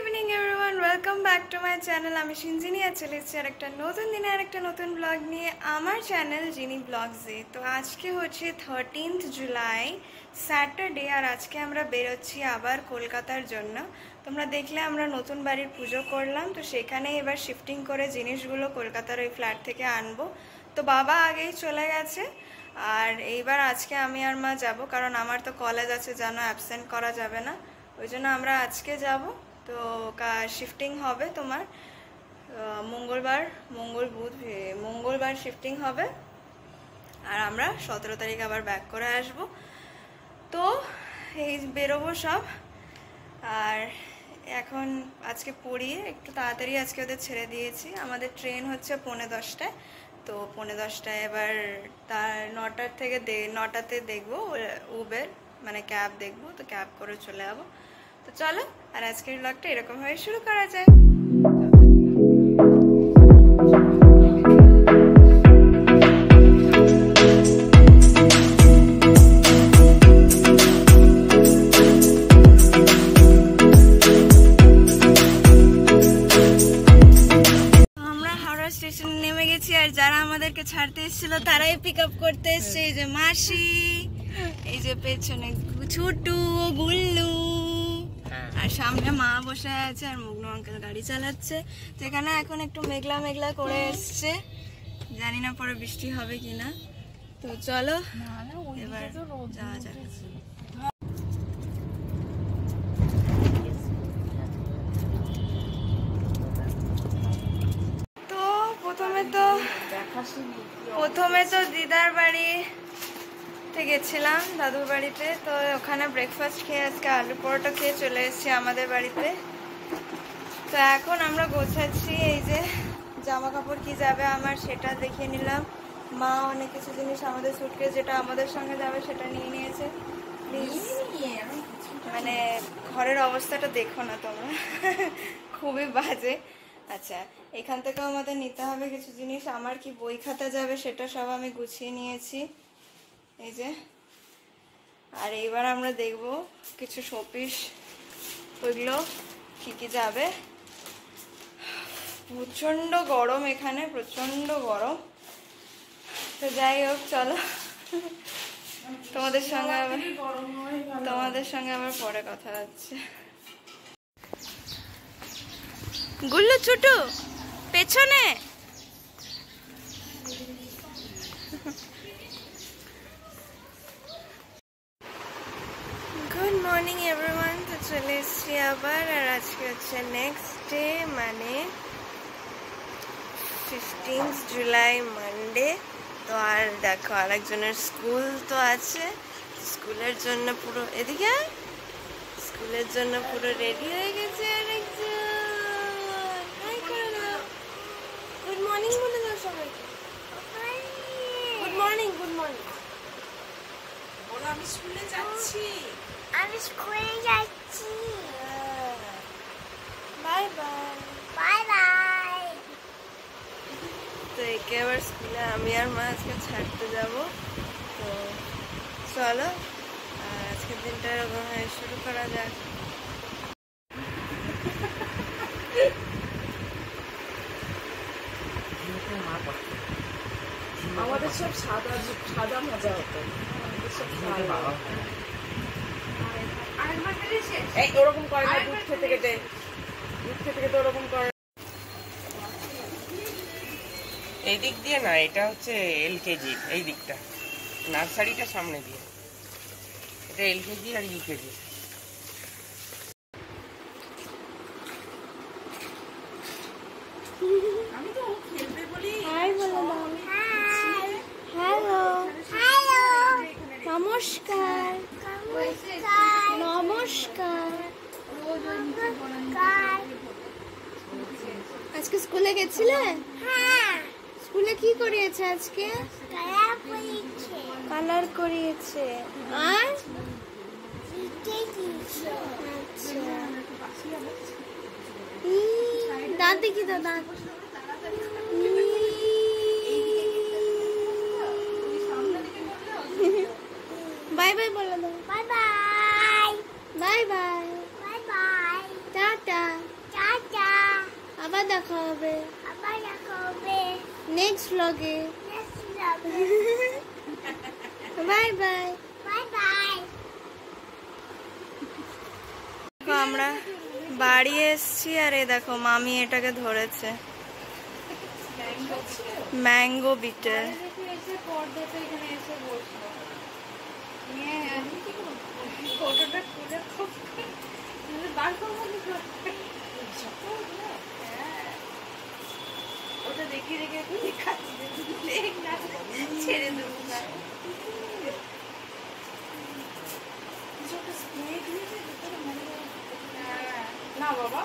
Evening everyone, welcome back to my channel. আমি সিনজিনি আর চলে এসেছি আর একটা নতুন দিনে আর একটা নতুন ব্লগ নিয়ে আমার চ্যানেল জিনি ব্লগসে। তো আজকে হচ্ছে 13th জুলাই, স্যাটারডে, আর আজকে আমরা বেরোচ্ছি আবার কলকাতার জন্য। তোমরা দেখলে আমরা নতুন বাড়ির পুজো করলাম, তো সেখানে এবার শিফটিং করে জিনিসগুলো কলকাতার ওই ফ্ল্যাট থেকে আনবো। তো বাবা আগেই চলে গেছে, আর এইবার আজকে আমি আর মা যাব, কারণ আমার তো কলেজ আছে, জানো, অ্যাবসেন্ট করা যাবে না। ওই জন্য আমরা আজকে যাব। তো শিফটিং হবে তোমার মঙ্গলবার শিফটিং হবে, আর আমরা 17 তারিখ আবার ব্যাক করে আসব। তো এই বেরোবো সব। আর এখন আজকে পড়িয়ে একটু তাড়াতাড়ি আজকে ওদের ছেড়ে দিয়েছি। আমাদের ট্রেন হচ্ছে 9:30টায়, তো 9:10টায় এবার তার 9টার থেকে 9টাতে দেখবো উবের, মানে ক্যাব দেখবো, তো ক্যাব করে চলে যাবো। তো চলো, আর আজকের ব্লগটা এরকম ভাবে শুরু করা যায়। আমরা হাওড়া স্টেশনে নেমে গেছি, আর যারা আমাদেরকে ছাড়তে এসেছিল তারাই পিক আপ করতে এসছে। এই যে মাসি, এই যে পেছনে ছোটু, গুল্লু, আর সামনে মা বসে আছে, আর মুগ্ন আঙ্কেল গাড়ি চালাচ্ছে। যেখানে এখন একটু মেঘলা মেঘলা করে এসছে, জানি না পরে বৃষ্টি হবে কিনা। তো চলো এবার যাওয়া যাক। তো প্রথমে তো দিদার বাড়ি গেছিলাম, দাদুর বাড়িতে। তো ওখানে ব্রেকফাস্ট খেয়ে আজকে আলু পরোটা খেয়ে চলে এসেছি আমাদের বাড়িতে। তো এখন আমরা গোছাচ্ছি, এই যে জামা কাপড় কি যাবে আমার সেটা দেখিয়ে নিলাম। মা অনেক কিছু জিনিস আমাদের সুটকেস যেটা আমাদের সঙ্গে যাবে সেটা নিয়ে নিয়েছে। প্লিজ, মানে ঘরের অবস্থাটা দেখো না তোমরা, খুবই বাজে। আচ্ছা, এখান থেকেও আমাদের নিতে হবে কিছু জিনিস। আমার কি বই খাতা যাবে সেটা সব আমি গুছিয়ে নিয়েছি, এই যে। আর এইবার আমরা দেখব কিছু শোপিস, ওইগুলো কি কি যাবে। প্রচন্ড গরম এখানে, প্রচন্ড গরম। তো যাই হোক, চলো তোমাদের সঙ্গে আবার পরে কথা হচ্ছে। গুল্লু ছোটু পেছনে। Good morning everyone. তো চলে এসছি আবার, আর আজকে হচ্ছে নেক্সট ডে, মানে 15th জুলাই, মানডে। তো আর দেখো, আরেকজনের স্কুল তো আছে, স্কুলের জন্য পুরো এদিকে স্কুলের জন্য পুরো রেডি হয়ে গেছে আরেকজন। হাই করে দাও, গুড মর্নিং বলে দাও সবাইকে। গুড মর্নিং, গুড মর্নিং বলো। আমি স্কুলে যাচ্ছি, আমি স্কুলে যাচ্ছি। Bye bye, bye bye. তো একে আবার স্কুলে আমি আর মা আজকে ছাড়তে যাব। তো চলো আজকের দিনটা এরকম শুরু করা যাক। আমাদের সব সাদা মজা হতো, ওরকম করে না, দুধ খেতে খেতে ওরকম করে। এই দিক দিয়ে না, এটা হচ্ছে এলকেজি, এই দিকটা নার্সারিটা সামনে দিয়ে, এটা এলকেজি আর ইউকেজি। আমি তো খেলবে বলি হাই বলো দাও। হ্যালো, হ্যালো, নমস্কার, নমস্কার। আজকে স্কুলে গেছিলে? হ্যাঁ। স্কুলে কি করিয়েছে আজকে? কালার করিয়েছে। আর আচ্ছা, দাঁত দেখি তো, দাঁত। বাই বাই বলো দাও। Bye bye, bye bye, bye bye, tata. আবার দেখা হবে নেক্সট ব্লগে। Bye bye. আমরা বাড়ি এসছি আর এই দেখো মামি এটাকে ধরেছে ম্যাঙ্গো বিটার। ওটা দেখে রেখে ছেড়ে দেবো না বাবা।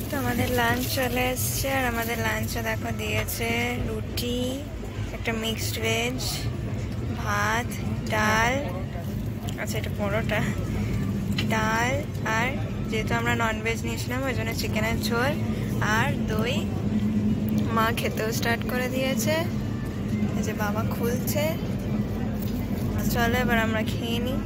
তো আমাদের লাঞ্চ চলে এসছে আর আমাদের লাঞ্চে দেখো দিয়েছে রুটি, একটা মিক্সড ভেজ, ভাত, ডাল, আচ্ছা এটা পরোটা, ডাল আর যেহেতু আমরা ননভেজ নিয়েছিলাম ওই জন্য চিকেনের ঝোল আর দই। মা খেতেও স্টার্ট করে দিয়েছে, এই যে বাবা খুলছে। চলো এবার আমরা খেয়ে নিই।